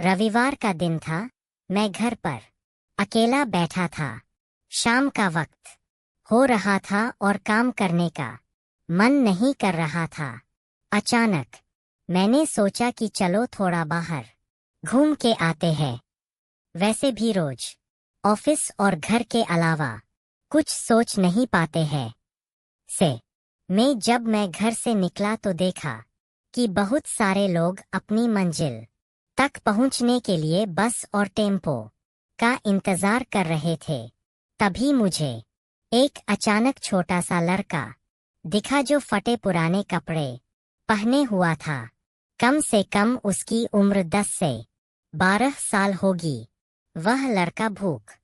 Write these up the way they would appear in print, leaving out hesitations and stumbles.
रविवार का दिन था। मैं घर पर अकेला बैठा था। शाम का वक्त हो रहा था और काम करने का मन नहीं कर रहा था। अचानक मैंने सोचा कि चलो थोड़ा बाहर घूम के आते हैं। वैसे भी रोज ऑफिस और घर के अलावा कुछ सोच नहीं पाते हैं से जब मैं घर से निकला तो देखा कि बहुत सारे लोग अपनी मंजिल तक पहुंचने के लिए बस और टेम्पो का इंतजार कर रहे थे। तभी मुझे एक अचानक छोटा सा लड़का दिखा जो फटे पुराने कपड़े पहने हुआ था। कम से कम उसकी उम्र 10 से 12 साल होगी। वह लड़का भूख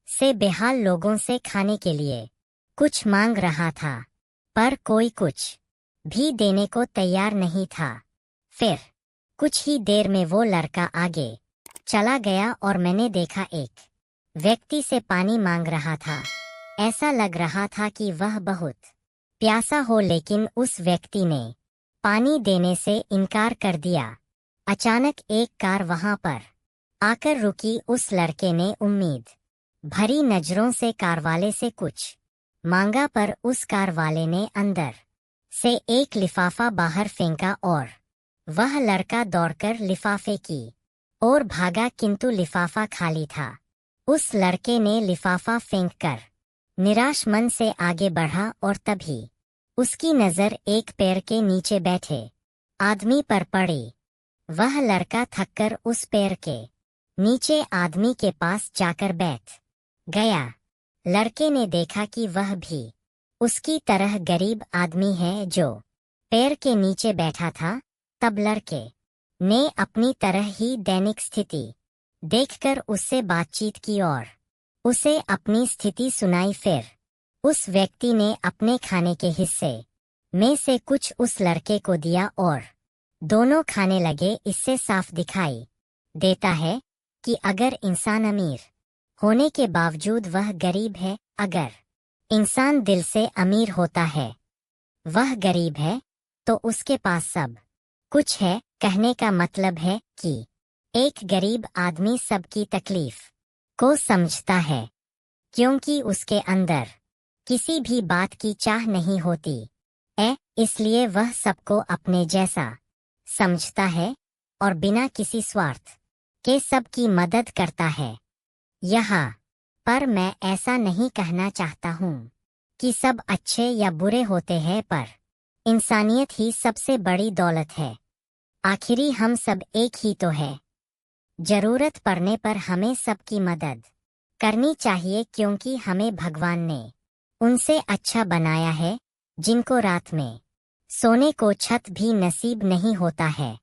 से बेहाल लोगों से खाने के लिए कुछ मांग रहा था, पर कोई कुछ भी देने को तैयार नहीं था। फिर कुछ ही देर में वो लड़का आगे चला गया और मैंने देखा एक व्यक्ति से पानी मांग रहा था। ऐसा लग रहा था कि वह बहुत प्यासा हो, लेकिन उस व्यक्ति ने पानी देने से इनकार कर दिया। अचानक एक कार वहां पर आकर रुकी। उस लड़के ने उम्मीद भरी नजरों से कार वाले से कुछ मांगा, पर उस कार वाले ने अंदर से एक लिफाफा बाहर फेंका और वह लड़का दौड़कर लिफाफे की ओर भागा, किंतु लिफाफा खाली था। उस लड़के ने लिफाफा फेंककर निराश मन से आगे बढ़ा और तभी उसकी नजर एक पेड़ के नीचे बैठे आदमी पर पड़ी। वह लड़का थककर उस पेड़ के नीचे आदमी के पास जाकर बैठ गया। लड़के ने देखा कि वह भी उसकी तरह गरीब आदमी है जो पेड़ के नीचे बैठा था। तब लड़के ने अपनी तरह ही दैनिक स्थिति देखकर उससे बातचीत की और उसे अपनी स्थिति सुनाई। फिर उस व्यक्ति ने अपने खाने के हिस्से में से कुछ उस लड़के को दिया और दोनों खाने लगे। इससे साफ दिखाई देता है कि अगर इंसान अमीर होने के बावजूद वह गरीब है, अगर इंसान दिल से अमीर होता है, वह गरीब है, तो उसके पास सब कुछ है। कहने का मतलब है कि एक गरीब आदमी सबकी तकलीफ को समझता है, क्योंकि उसके अंदर किसी भी बात की चाह नहीं होती इसलिए वह सबको अपने जैसा समझता है और बिना किसी स्वार्थ के सबकी मदद करता है। यहाँ पर मैं ऐसा नहीं कहना चाहता हूँ कि सब अच्छे या बुरे होते हैं, पर इंसानियत ही सबसे बड़ी दौलत है। आखिरी हम सब एक ही तो है। जरूरत पड़ने पर हमें सबकी मदद करनी चाहिए, क्योंकि हमें भगवान ने उनसे अच्छा बनाया है जिनको रात में सोने को छत भी नसीब नहीं होता है।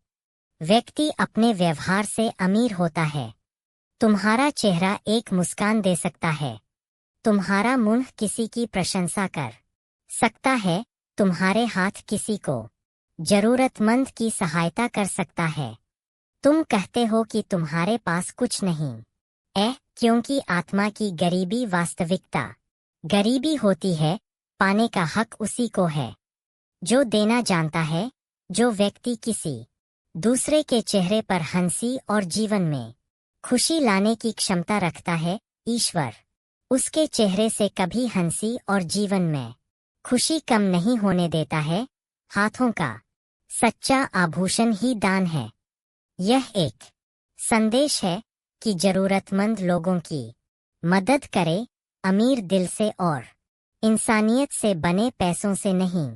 व्यक्ति अपने व्यवहार से अमीर होता है। तुम्हारा चेहरा एक मुस्कान दे सकता है, तुम्हारा मुंह किसी की प्रशंसा कर सकता है, तुम्हारे हाथ किसी को जरूरतमंद की सहायता कर सकता है। तुम कहते हो कि तुम्हारे पास कुछ नहीं क्योंकि आत्मा की गरीबी वास्तविकता गरीबी होती है। पाने का हक उसी को है जो देना जानता है। जो व्यक्ति किसी दूसरे के चेहरे पर हंसी और जीवन में खुशी लाने की क्षमता रखता है, ईश्वर उसके चेहरे से कभी हंसी और जीवन में खुशी कम नहीं होने देता है। हाथों का सच्चा आभूषण ही दान है। यह एक संदेश है कि जरूरतमंद लोगों की मदद करें, अमीर दिल से और इंसानियत से बने पैसों से नहीं।